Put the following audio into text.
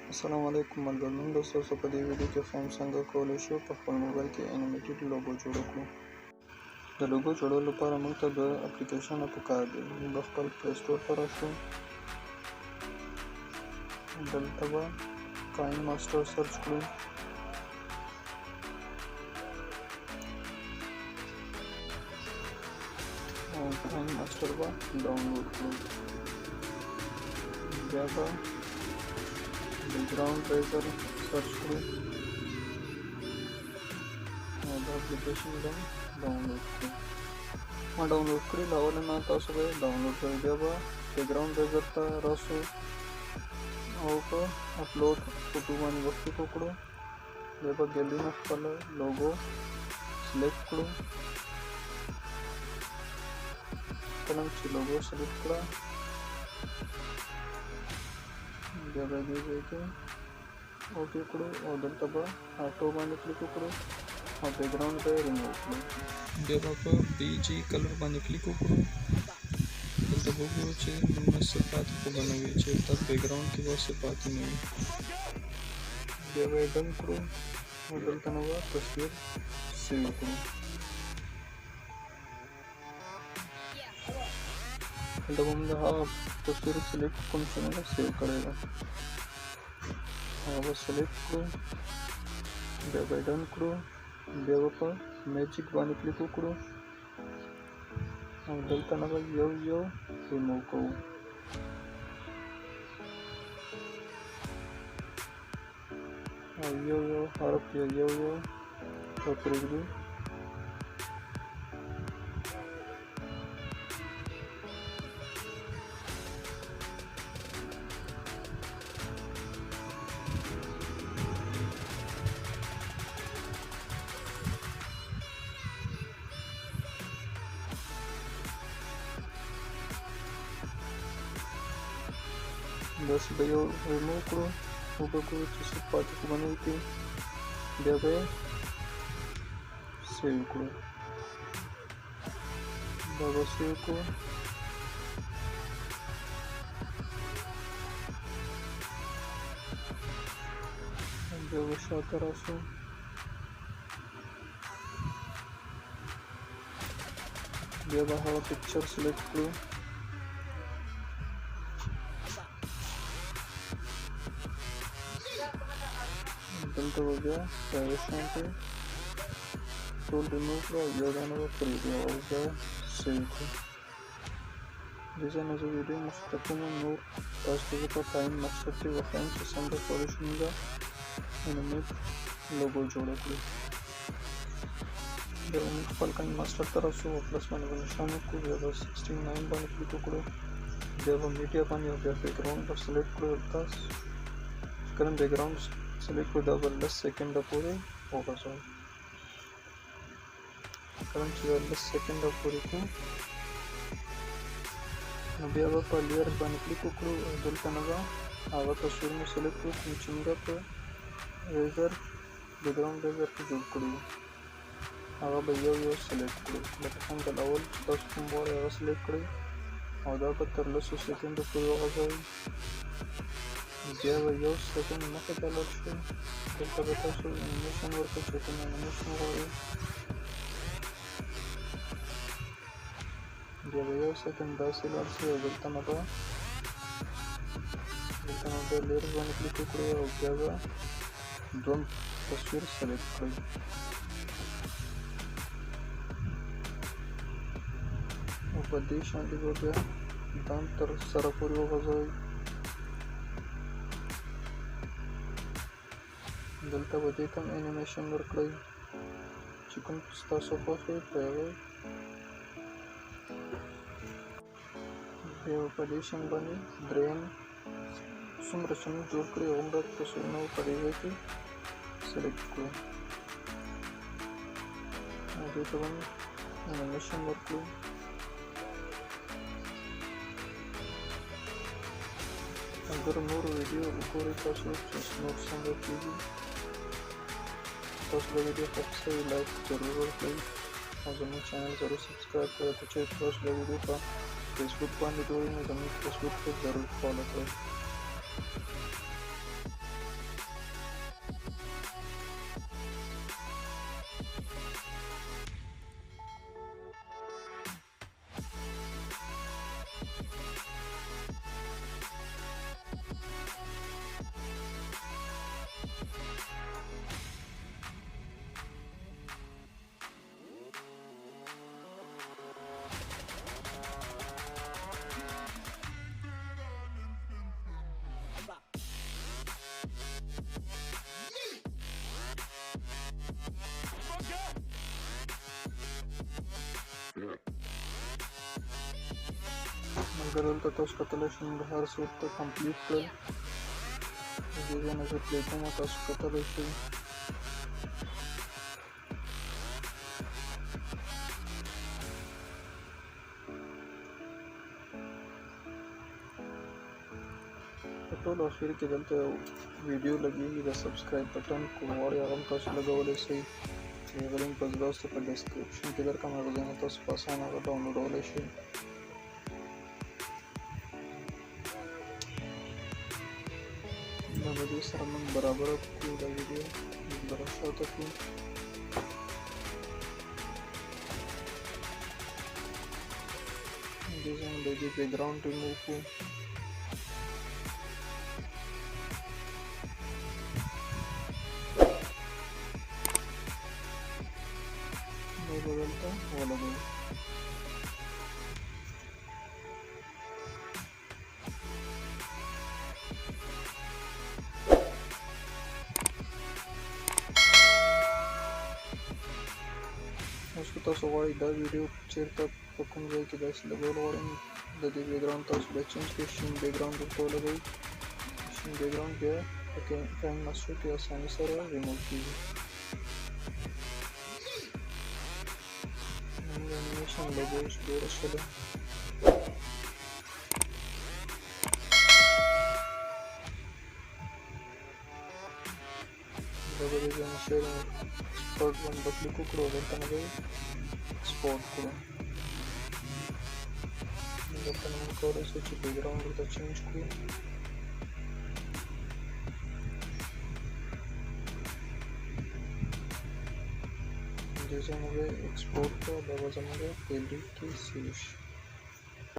अस्सलाम वालेकुम मलगुन दोस्तों په دې ویډیو کې فهم څنګه کولی شو په خپل موبایل کې انیمیټډ لوګو جوړ کړو. د لوګو جوړولو لپاره موږ ته دوه اپلیکیشنونه پکار دي. موږ به خپل پلی سټور ته راشو. دلته به کاین ماسټر سرچ کړو. او کاین ماسټر به ډاونلوډ کړو. بیا به بیکګراوند ریزر سرچ کړو او دا اپلیکیشن به ډاونلوډ کړو. ما ډاونلوډ کړی له اول نه تاسو به ډاونلوډ کړئ. بیا به بیکګراوند ریزر ته راسو او په اپلوډ فوټو باندې به کلیک وکړو. بیا به ګیلري نه خپله لوګو سلیکټ کړو. کله چې لوګو سلیکټ کړه بیا به دې ځای کې اوکې کړو او دلته به آټو باندې کلیک وکړو او بیکګراوند به یې ریموو کړو. بیا به په BG کلر باندې کلیک وکړو. دلته به وګورو چې موږ صفات خو به نه وي، چې تاسو بیکګراوند کې به صفات نه وي. بیا به یې ډن کړو او دلته نه به تصویر سیو کړو. دلته به موږ هغه تصویر سلیکټ کوم چې موږ سیو کړی ده هغه به سلیکټ کړو. بیا به یې ډن کړو. بیا به په میجیک باندې کلیک وکړو او دلته نه به یو یو ریموو کوو. او یو یو حرف یا یو یو به پرېږدو. داسې به یو ریموو کړو او به ګورو چې څه پاتې خو به نه وي کې. بیا به یې سیو کړو. دا به سیو کړو. بیا به شاته راشو. بیا به هغه پکچر سلیکټ کړو. دلته به بیا په یوه شان کې ټول ریموو کړو او یو دانه به پرېږدو او بیا سیو کړو. دې ځای نه زه ویډیو مخته کوم. نور تاسو ته زه په کاین ماسټر کې وښیم چې څنګه کولی شو موږ انیمیټ لوګو جوړه کړو. بیا به موږ خپل کاین ماسټر ته راسو او پلس باندې به نشان وکړو. بیا به 69 باندې کلیک وکړو. بیا به میډیا باندې او بیا بیکګراوند به سلیکټ کړو. تاسو کله بیکګراوند سلیکټ کړو دا به 10 سیکنډه پورې وغځوئ. کله چې دا 10 سیکنډه پورې کړو نو بیا به په لیرز باندې کلیک وکړو او دلته نه به هغه تصویر مو سلیکټ کړو کوم چې موږ په ریزر بیکګراوند ریزر کې جوړ کړي وو. هغه به یو یو سلیکټ کړو لکه څنګه د اول چې تاسو کوم غواړئ هغه سلیکټ کړئ او دا به تر 10 سیکنډو پورې وغځوئ. بیا به یو سیکنډ مخې ته لاړ شئ. دلته به تاسو انیمیشن ورکړئ چې کوم انیمیشن غواړئ. بیا به یو سیکنډ داسې لاړ شئ او دلته نه به لیرز باندې کلیک وکړئ او بیا به دویم تصویر سلیکټ کړئ. او په دې شانتې به بیا دا تر سره پورې وغځوئ. دلته به دې ته انیمیشن ورکړئ چې کوم ستاسو خوښ وي په هغې. بیا به په دې شان باندې دریم څومره چې موږ جوړ کړي هغومره تصویرونه به په دې ځای کې سلیکټ کړو او دې ته به موږ انیمیشن ورکړو. اگر نور ویډیو وګورئ تاسو چې نور څنګه کېږي تاسو دا ویډیو خوښ شوي لایک ضرور ورکړئ او زموږ چینل ضرور سبسکرایب کړئ. که چېرې تاسو دا ویډیو په فیسبوک باندې ګورئ نو زموږ فیسبوک پیج ضرور فالو کړئ. अगर दलता तस कतल हर सूट कंप्लीट कर नजर प्लेटों में तस कतल टोल आखिर के दलते वीडियो लगी सब्सक्राइब बटन को और आगम तस लगवले सही लिंक पर दोस्त पर डिस्क्रिप्शन के दर का मगज़ीन तस आसान आगा डाउनलोड होले शे वीडियो सर मन बराबर को वीडियो बराबर तक डिजाइन बेबी बैकग्राउंड रिमूव को बदलता वो लगे उसको तो सवाई दा वीडियो पिक्चर तक पकम जाए कि दस लगो लोडिंग द बैकग्राउंड तो उसको चेंज के शीन बैकग्राउंड को लगे शीन बैकग्राउंड क्या ओके काइन मास्टर के आसानी से रिमूव कीजिए एनिमेशन लोगो इसको चलो लोगो देखिए शेयर स्पॉट वन बटली को क्लोज करना है स्पॉट को बटन को और इसे बैकग्राउंड को चेंज को जैसे मुझे एक्सपोर्ट का बाबा जमाने एडिट की सीरीज